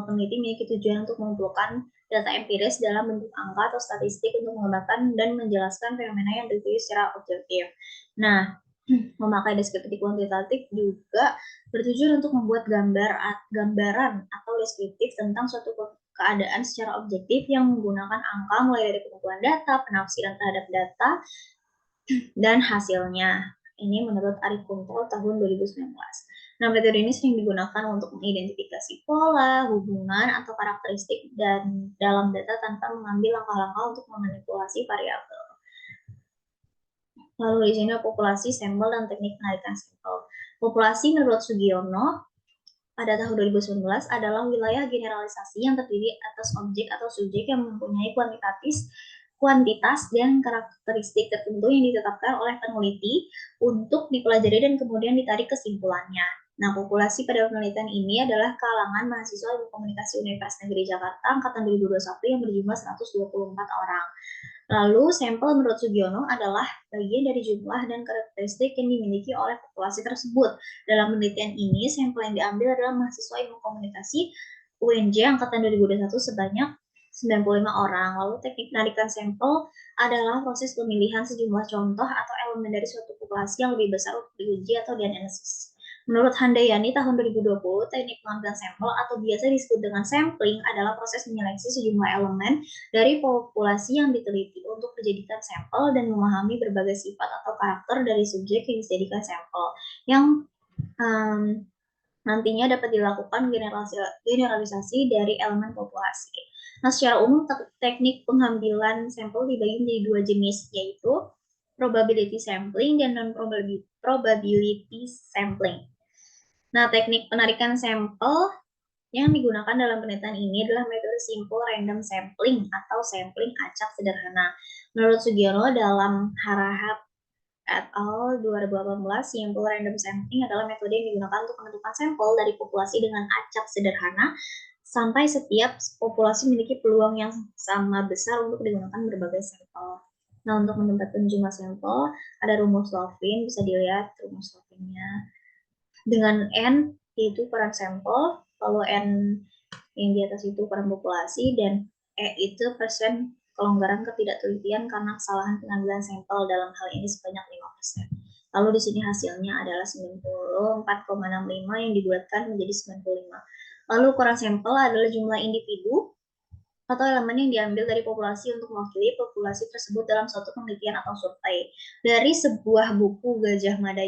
peneliti memiliki tujuan untuk mengumpulkan data empiris dalam bentuk angka atau statistik untuk menggambarkan dan menjelaskan fenomena yang diteliti secara objektif. Nah, memakai deskriptif kuantitatif juga bertujuan untuk membuat gambaran atau deskriptif tentang suatu keadaan secara objektif yang menggunakan angka mulai dari pengumpulan data, penafsiran terhadap data, dan hasilnya. Ini menurut Arif Kunto tahun 2019. Nah, metode ini sering digunakan untuk mengidentifikasi pola, hubungan, atau karakteristik dan dalam data tanpa mengambil langkah-langkah untuk memanipulasi variabel. Lalu di sini populasi, sampel, dan teknik penarikan sampel. Populasi menurut Sugiono pada tahun 2019 adalah wilayah generalisasi yang terdiri atas objek atau subjek yang mempunyai kuantitas dan karakteristik tertentu yang ditetapkan oleh peneliti untuk dipelajari dan kemudian ditarik kesimpulannya. Nah, populasi pada penelitian ini adalah kalangan mahasiswa Ilmu Komunikasi Universitas Negeri Jakarta angkatan 2021 yang berjumlah 124 orang. Lalu, sampel menurut Sugiono adalah bagian dari jumlah dan karakteristik yang dimiliki oleh populasi tersebut. Dalam penelitian ini, sampel yang diambil adalah mahasiswa Ilmu Komunikasi UNJ angkatan 2021 sebanyak 95 orang. Lalu teknik penarikan sampel adalah proses pemilihan sejumlah contoh atau elemen dari suatu populasi yang lebih besar untuk diuji atau dianalisis. Menurut Handayani tahun 2020, teknik pengambilan sampel atau biasa disebut dengan sampling adalah proses menyeleksi sejumlah elemen dari populasi yang diteliti untuk dijadikan sampel dan memahami berbagai sifat atau karakter dari subjek yang dijadikan sampel yang nantinya dapat dilakukan generalisasi dari elemen populasi. Nah, secara umum teknik pengambilan sampel dibagi menjadi dua jenis, yaitu probability sampling dan non-probability sampling. Nah, teknik penarikan sampel yang digunakan dalam penelitian ini adalah metode simple random sampling atau sampling acak sederhana. Menurut Sugiono dalam Harahap et al. 2018, simple random sampling adalah metode yang digunakan untuk menentukan sampel dari populasi dengan acak sederhana sampai setiap populasi memiliki peluang yang sama besar untuk digunakan berbagai sampel. Nah, untuk menentukan jumlah sampel, ada rumus Levin, bisa dilihat rumus Levinnya. Dengan N yaitu peran sampel, lalu N yang di atas itu peran populasi, dan E itu persen kelonggaran ketidaktelitian karena kesalahan pengambilan sampel, dalam hal ini sebanyak 5%. Lalu di sini hasilnya adalah 94,65 yang dibuatkan menjadi 95. Lalu ukuran sampel adalah jumlah individu atau elemen yang diambil dari populasi untuk mewakili populasi tersebut dalam suatu penelitian atau survei. Dari sebuah buku Gajah Mada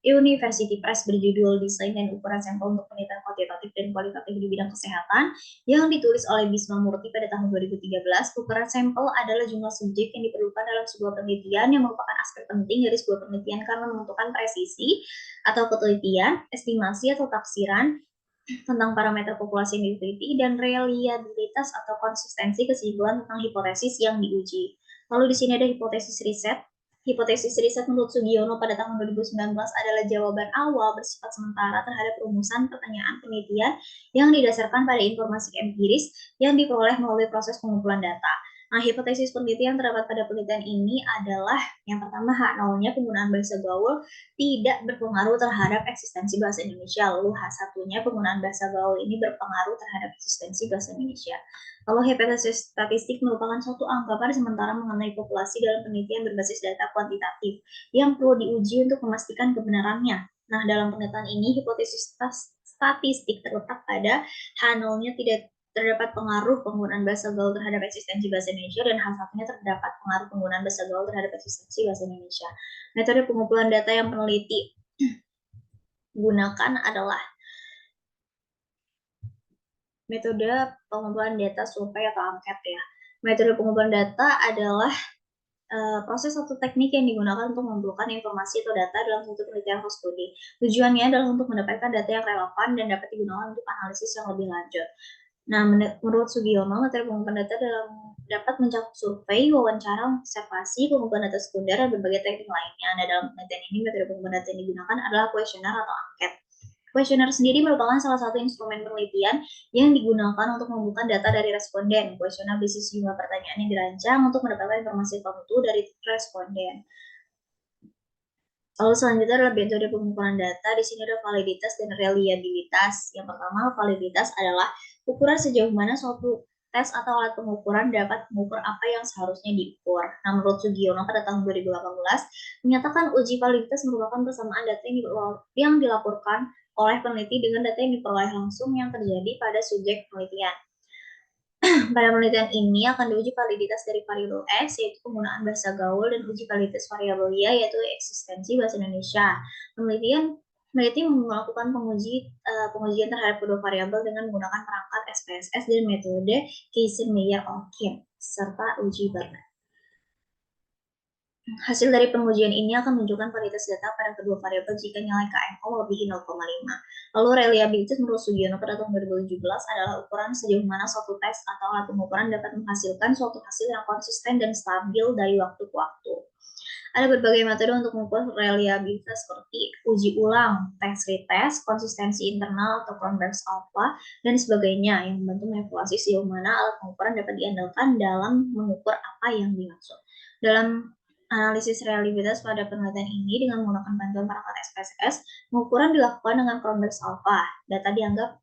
University Press berjudul Desain dan Ukuran Sampel untuk Penelitian Kuantitatif dan Kualitatif di Bidang Kesehatan yang ditulis oleh Bisma Murti pada tahun 2013, ukuran sampel adalah jumlah subjek yang diperlukan dalam sebuah penelitian yang merupakan aspek penting dari sebuah penelitian karena menentukan presisi atau ketelitian, estimasi atau taksiran tentang parameter populasi yang diteliti, dan reliabilitas atau konsistensi kesimpulan tentang hipotesis yang diuji. Lalu di sini ada hipotesis riset. Hipotesis riset menurut Sugiono pada tahun 2019 adalah jawaban awal bersifat sementara terhadap rumusan pertanyaan penelitian yang didasarkan pada informasi empiris yang diperoleh melalui proses pengumpulan data. Nah, hipotesis penelitian terdapat pada penelitian ini adalah yang pertama, H0-nya penggunaan bahasa gaul tidak berpengaruh terhadap eksistensi bahasa Indonesia. Lalu H1-nya penggunaan bahasa gaul ini berpengaruh terhadap eksistensi bahasa Indonesia. Lalu hipotesis statistik merupakan suatu anggapan sementara mengenai populasi dalam penelitian berbasis data kuantitatif yang perlu diuji untuk memastikan kebenarannya. Nah, dalam penelitian ini hipotesis statistik terletak pada H0-nya tidak terdapat pengaruh penggunaan bahasa gaul terhadap eksistensi bahasa Indonesia, dan H1-nya terdapat pengaruh penggunaan bahasa gaul terhadap eksistensi bahasa Indonesia. Metode pengumpulan data yang peneliti gunakan adalah metode pengumpulan data survei atau angket ya. Metode pengumpulan data adalah proses atau teknik yang digunakan untuk mengumpulkan informasi atau data dalam suatu penelitian studi. Tujuannya adalah untuk mendapatkan data yang relevan dan dapat digunakan untuk analisis yang lebih lanjut. Nah, menurut Sugiono, metode pengumpulan data dapat mencakup survei, wawancara, observasi, pengumpulan data sekunder, dan berbagai teknik lainnya. Nah, dalam penelitian ini, metode pengumpulan data yang digunakan adalah kuesioner atau angket. Kuesioner sendiri merupakan salah satu instrumen penelitian yang digunakan untuk mengumpulkan data dari responden. Kuesioner berisi sejumlah pertanyaan yang dirancang untuk mendapatkan informasi tertentu dari responden. Lalu selanjutnya adalah metode pengumpulan data. Di sini ada validitas dan reliabilitas. Yang pertama, validitas adalah ukuran sejauh mana suatu tes atau alat pengukuran dapat mengukur apa yang seharusnya diukur. Nah, menurut Sugiono pada tahun 2018, menyatakan uji validitas merupakan persamaan data yang dilaporkan oleh peneliti dengan data yang diperoleh langsung yang terjadi pada subjek penelitian. Pada penelitian ini akan diuji validitas dari variabel X, yaitu penggunaan bahasa gaul, dan uji validitas variabel Y, yaitu eksistensi bahasa Indonesia. Peneliti melakukan pengujian terhadap kedua variabel dengan menggunakan perangkat SPSS dan metode Kaiser-Meyer-Okin serta uji Bernard. Hasil dari pengujian ini akan menunjukkan validitas data pada kedua variabel jika nilai KMO melebihi 0,5. Lalu reliabilitas menurut Sugiono pada tahun 2017 adalah ukuran sejauh mana suatu tes atau alat pengukuran dapat menghasilkan suatu hasil yang konsisten dan stabil dari waktu ke waktu. Ada berbagai metode untuk mengukur reliabilitas seperti uji ulang, tes retest, konsistensi internal atau converse alpha, dan sebagainya yang membantu mengevaluasi sejauh mana alat pengukuran dapat diandalkan dalam mengukur apa yang dimaksud. Dalam analisis reliabilitas pada penelitian ini dengan menggunakan bantuan perangkat SPSS, pengukuran dilakukan dengan converse alpha. Data dianggap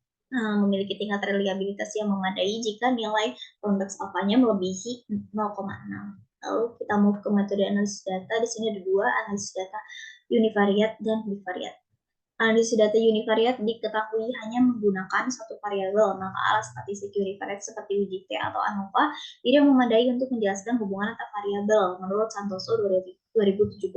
memiliki tingkat reliabilitas yang memadai jika nilai converse alpha-nya melebihi 0,6. Lalu kita move ke metode analisis data. Di sini ada dua, analisis data univariate dan bivariate. Analisis data univariate diketahui hanya menggunakan satu variabel, maka alat statistik univariate seperti UGT atau ANOVA tidak memadai untuk menjelaskan hubungan antar variabel menurut Santoso 2017.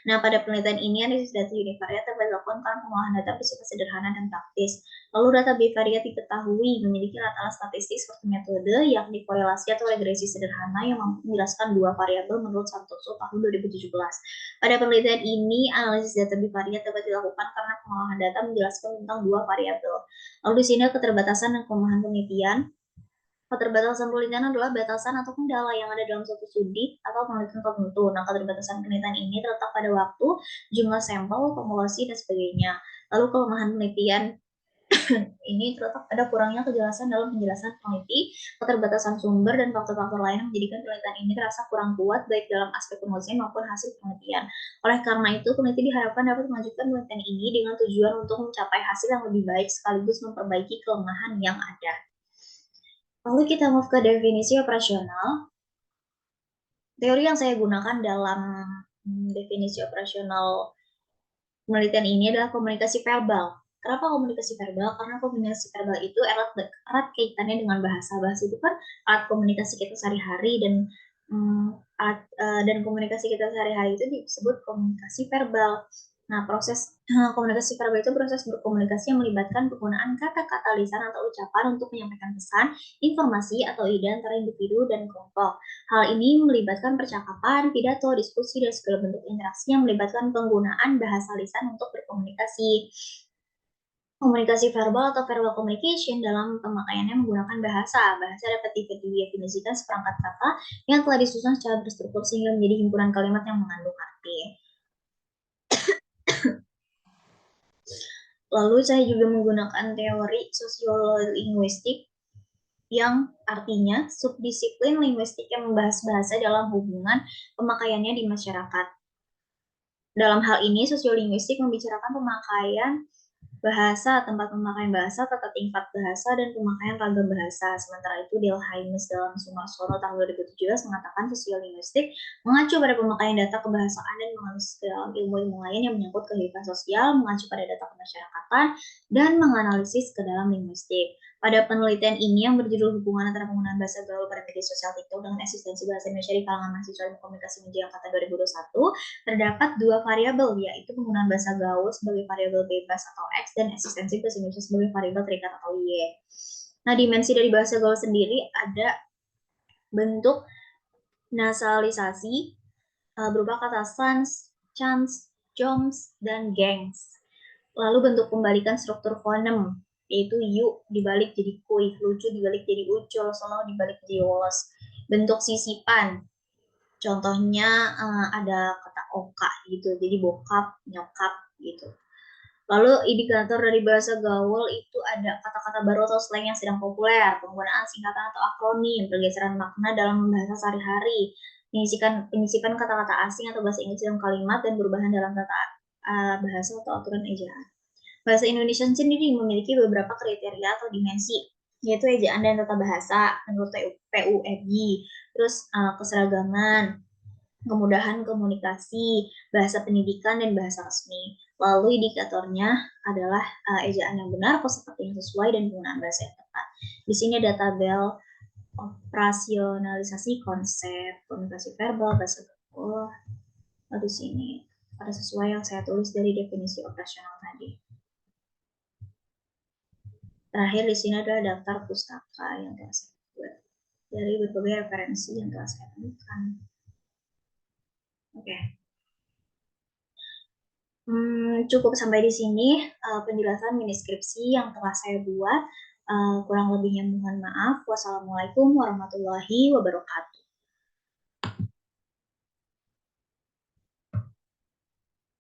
Nah, pada penelitian ini analisis data univariate dapat dilakukan karena pengolahan data bersifat sederhana dan praktis. Lalu data bivariate diketahui memiliki alat-alat statistik seperti metode yakni korelasi atau regresi sederhana yang mampu menjelaskan dua variabel menurut Santoso tahun 2017. Pada penelitian ini, analisis data bivariate dapat dilakukan karena pengolahan data menjelaskan tentang dua variabel. Lalu di sini keterbatasan dan kelemahan penelitian. Keterbatasan penelitian adalah batasan atau kendala yang ada dalam suatu studi atau penelitian tertentu. Nah, keterbatasan penelitian ini terletak pada waktu, jumlah sampel, formulasi, dan sebagainya. Lalu kelemahan penelitian ini terletak pada kurangnya kejelasan dalam penjelasan peneliti, keterbatasan sumber, dan faktor-faktor lain yang menjadikan penelitian ini terasa kurang kuat baik dalam aspek pengujian maupun hasil penelitian. Oleh karena itu, peneliti diharapkan dapat melanjutkan penelitian ini dengan tujuan untuk mencapai hasil yang lebih baik sekaligus memperbaiki kelemahan yang ada. Lalu kita move ke definisi operasional. Teori yang saya gunakan dalam definisi operasional penelitian ini adalah komunikasi verbal. Kenapa komunikasi verbal? Karena komunikasi verbal itu erat kaitannya dengan bahasa. Bahasa itu kan alat komunikasi kita sehari-hari dan komunikasi kita sehari-hari itu disebut komunikasi verbal. Nah, proses komunikasi verbal itu proses berkomunikasi yang melibatkan penggunaan kata-kata lisan atau ucapan untuk menyampaikan pesan, informasi, atau ide antara individu dan kelompok. Hal ini melibatkan percakapan, pidato, diskusi, dan segala bentuk interaksi yang melibatkan penggunaan bahasa lisan untuk berkomunikasi. Komunikasi verbal atau verbal communication dalam pemakaiannya menggunakan bahasa. Bahasa dapat didefinisikan seperangkat kata yang telah disusun secara terstruktur sehingga menjadi himpunan kalimat yang mengandung arti. Lalu saya juga menggunakan teori sosiolinguistik yang artinya subdisiplin linguistik yang membahas bahasa dalam hubungan pemakaiannya di masyarakat. Dalam hal ini, sosiolinguistik membicarakan pemakaian bahasa, tempat pemakaian bahasa, tata tingkat bahasa, dan pemakaian ragam bahasa. Sementara itu, Delhaimes dalam Sumarsono tahun 2017 mengatakan sosiolinguistik mengacu pada pemakaian data kebahasaan dan menganalisis ke dalam ilmu-ilmu lain yang menyangkut kehidupan sosial, mengacu pada data kemasyarakatan, dan menganalisis ke dalam linguistik. Pada penelitian ini yang berjudul hubungan antara penggunaan bahasa gaul pada media sosial TikTok dengan eksistensi bahasa Indonesia di kalangan mahasiswa ilmu komunikasi media angkatan 2021, terdapat dua variabel, yaitu penggunaan bahasa gaul sebagai variabel bebas atau X dan eksistensi bahasa Indonesia sebagai variabel terikat atau Y. Nah, dimensi dari bahasa gaul sendiri ada bentuk nasalisasi berupa kata sans, chance, joms, dan gengs. Lalu bentuk pembalikan struktur fonem, yaitu yu dibalik jadi kui, lucu dibalik jadi ucul, solo dibalik jadi wolos. Bentuk sisipan, contohnya ada kata oka gitu, jadi bokap, nyokap gitu. Lalu indikator dari bahasa gaul itu ada kata-kata baru atau slang yang sedang populer, penggunaan singkatan atau akronim, pergeseran makna dalam bahasa sehari-hari, penyisipan kata-kata asing atau bahasa Inggris dalam kalimat, dan perubahan dalam tata bahasa atau aturan ejaan. Bahasa Indonesia sendiri memiliki beberapa kriteria atau dimensi, yaitu ejaan dan tata bahasa menurut PURI, terus keseragaman, kemudahan komunikasi, bahasa pendidikan, dan bahasa resmi. Lalu indikatornya adalah ejaan yang benar, kosakata yang sesuai, dan penggunaan bahasa yang tepat. Di sini ada tabel operasionalisasi konsep komunikasi verbal, bahasa gaul. Lalu di sini ada sesuai yang saya tulis dari definisi operasional tadi. Terakhir di sini adalah daftar pustaka yang telah saya buat dari berbagai referensi yang telah saya temukan. Oke. Cukup sampai di sini, penjelasan mini skripsi yang telah saya buat, kurang lebihnya mohon maaf. Wassalamualaikum warahmatullahi wabarakatuh.